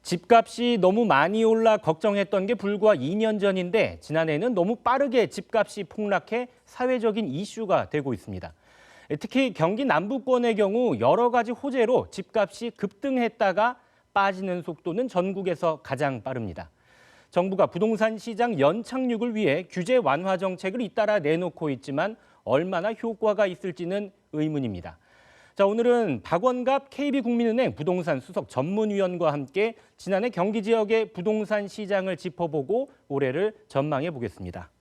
집값이 너무 많이 올라 걱정했던 게 불과 2년 전인데 지난해에는 너무 빠르게 집값이 폭락해 사회적인 이슈가 되고 있습니다. 특히 경기 남부권의 경우 여러 가지 호재로 집값이 급등했다가 빠지는 속도는 전국에서 가장 빠릅니다. 정부가 부동산 시장 연착륙을 위해 규제 완화 정책을 잇따라 내놓고 있지만 얼마나 효과가 있을지는 의문입니다. 자, 오늘은 박원갑 KB국민은행 부동산 수석 전문위원과 함께 지난해 경기 지역의 부동산 시장을 짚어보고 올해를 전망해 보겠습니다.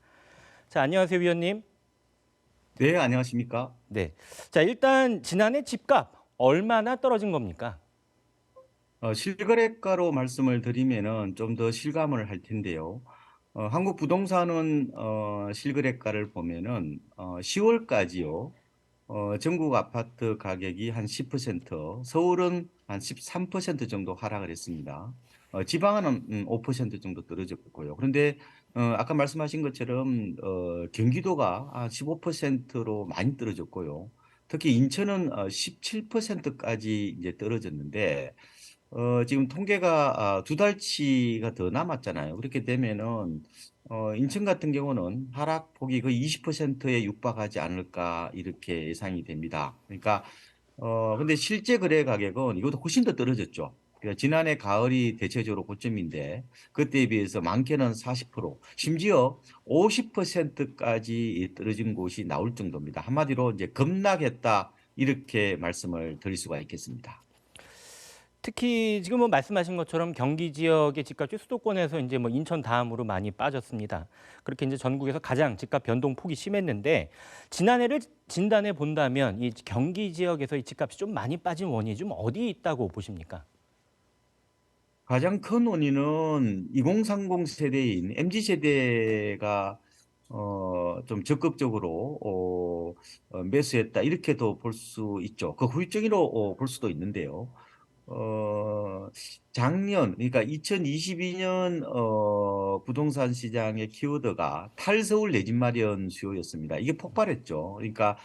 자, 안녕하세요, 위원님. 네, 안녕하십니까? 네. 자, 일단 지난해 집값 얼마나 떨어진 겁니까? 실거래가로 말씀을 드리면은 좀 더 실감을 할 텐데요. 한국 부동산은 실거래가를 보면은 10월까지요. 전국 아파트 가격이 한 10%, 서울은 한 13% 정도 하락을 했습니다. 지방은 5% 정도 떨어졌고요. 그런데 아까 말씀하신 것처럼 경기도가 한 15%로 많이 떨어졌고요. 특히 인천은 17%까지 이제 떨어졌는데 지금 통계가 두 달치가 더 남았잖아요. 그렇게 되면은 인천 같은 경우는 하락폭이 거의 20%에 육박하지 않을까 이렇게 예상이 됩니다. 그러니까 근데 실제 거래 가격은 이것도 훨씬 더 떨어졌죠. 그러니까 지난해 가을이 대체적으로 고점인데 그때에 비해서 많게는 40%, 심지어 50%까지 떨어진 곳이 나올 정도입니다. 한마디로 이제 급락했다 이렇게 말씀을 드릴 수가 있겠습니다. 특히 지금 뭐 말씀하신 것처럼 경기 지역의 집값이 수도권에서 이제 뭐 인천 다음으로 많이 빠졌습니다. 그렇게 이제 전국에서 가장 집값 변동 폭이 심했는데 지난해를 진단해 본다면 이 경기 지역에서 이 집값이 좀 많이 빠진 원인이 좀 어디 있다고 보십니까? 가장 큰 원인은 2030 세대인 MZ 세대가 좀 적극적으로 매수했다 이렇게도 볼 수 있죠. 그 후유증으로 볼 수도 있는데요. 어, 작년 그러니까 2022년 부동산 시장의 키워드가 탈서울 내 집 마련 수요였습니다. 이게 폭발했죠. 그러니까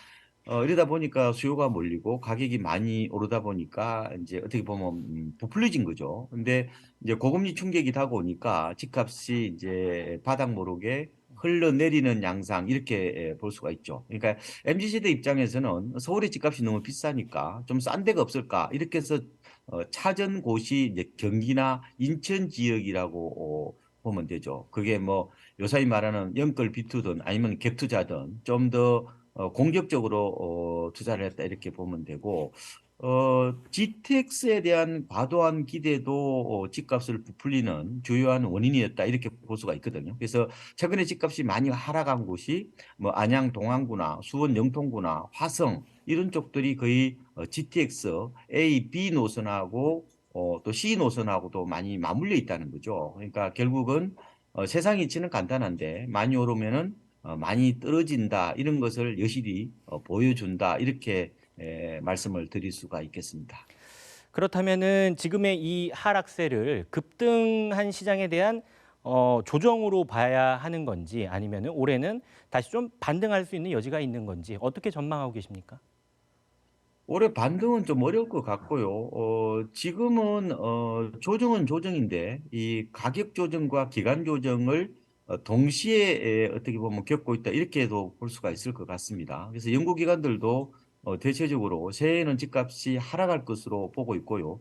이러다 보니까 수요가 몰리고 가격이 많이 오르다 보니까 이제 어떻게 보면 부풀려진 거죠. 근데 이제 고금리 충격이 다가오니까 집값이 이제 바닥 모르게 흘러내리는 양상 이렇게 볼 수가 있죠. 그러니까 MZ 세대 입장에서는 서울의 집값이 너무 비싸니까 좀 싼 데가 없을까 이렇게 해서 찾은 곳이 이제 경기나 인천 지역이라고 보면 되죠. 그게 뭐 요사이 말하는 연끌 비투든 아니면 갭 투자든 좀더 공격적으로 투자를 했다 이렇게 보면 되고 GTX에 대한 과도한 기대도 집값을 부풀리는 주요한 원인이었다 이렇게 볼 수가 있거든요. 그래서 최근에 집값이 많이 하락한 곳이 뭐 안양 동안구나 수원 영통구나 화성 이런 쪽들이 거의 GTX A, B 노선하고 또 C 노선하고도 많이 맞물려 있다는 거죠. 그러니까 결국은 세상 이치는 간단한데 많이 오르면은 많이 떨어진다 이런 것을 여실히 보여준다 이렇게 말씀을 드릴 수가 있겠습니다. 그렇다면은 지금의 이 하락세를 급등한 시장에 대한 조정으로 봐야 하는 건지 아니면은 올해는 다시 좀 반등할 수 있는 여지가 있는 건지 어떻게 전망하고 계십니까? 올해 반등은 좀 어려울 것 같고요. 지금은 조정은 조정인데 이 가격 조정과 기간 조정을 동시에 어떻게 보면 겪고 있다 이렇게도 볼 수가 있을 것 같습니다. 그래서 연구기관들도 대체적으로 새해에는 집값이 하락할 것으로 보고 있고요.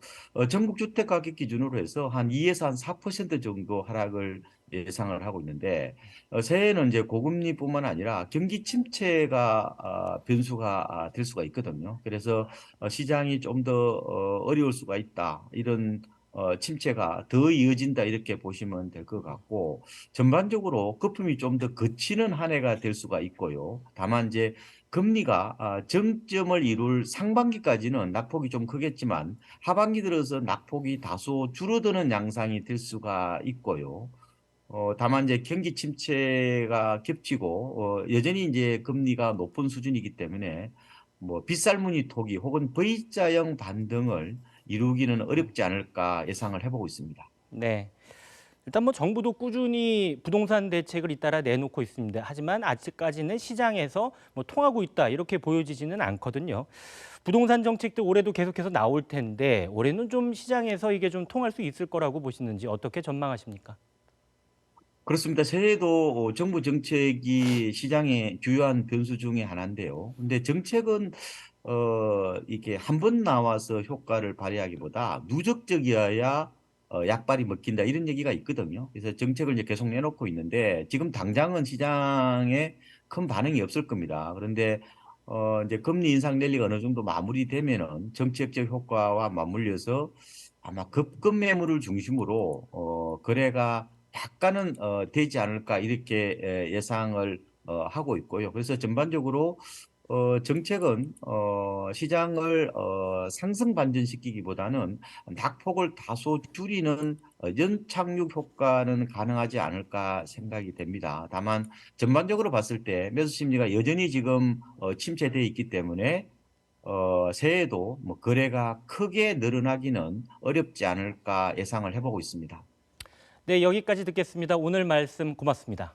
전국 주택 가격 기준으로 해서 한 2에서 한 4% 정도 하락을 예상을 하고 있는데 새해에는 이제 고금리뿐만 아니라 경기 침체가 변수가 될 수가 있거든요. 그래서 시장이 좀 더 어려울 수가 있다. 이런 침체가 더 이어진다 이렇게 보시면 될 것 같고 전반적으로 거품이 좀 더 거치는 한 해가 될 수가 있고요. 다만 이제 금리가 정점을 이룰 상반기까지는 낙폭이 좀 크겠지만 하반기 들어서 낙폭이 다소 줄어드는 양상이 될 수가 있고요. 다만 이제 경기 침체가 겹치고 여전히 이제 금리가 높은 수준이기 때문에 뭐 빗살무늬 토기 혹은 V자형 반등을 이루기는 어렵지 않을까 예상을 해보고 있습니다. 네. 일단 뭐 정부도 꾸준히 부동산 대책을 잇따라 내놓고 있습니다. 하지만 아직까지는 시장에서 뭐 통하고 있다 이렇게 보여지지는 않거든요. 부동산 정책도 올해도 계속해서 나올 텐데 올해는 좀 시장에서 이게 좀 통할 수 있을 거라고 보시는지 어떻게 전망하십니까? 그렇습니다. 새해도 정부 정책이 시장의 주요한 변수 중에 하나인데요. 근데 정책은 이게 한 번 나와서 효과를 발휘하기보다 누적적이어야 약발이 먹힌다 이런 얘기가 있거든요. 그래서 정책을 이제 계속 내놓고 있는데 지금 당장은 시장에 큰 반응이 없을 겁니다. 그런데 이제 금리 인상 랠리가 어느 정도 마무리되면은 정책적 효과와 맞물려서 아마 급금 매물을 중심으로 거래가 약간은 되지 않을까 이렇게 예상을 하고 있고요. 그래서 전반적으로 정책은 시장을 상승 반전시키기보다는 낙폭을 다소 줄이는 연착륙 효과는 가능하지 않을까 생각이 됩니다. 다만 전반적으로 봤을 때 매수 심리가 여전히 지금 침체되어 있기 때문에 새해에도 뭐 거래가 크게 늘어나기는 어렵지 않을까 예상을 해보고 있습니다. 네, 여기까지 듣겠습니다. 오늘 말씀 고맙습니다.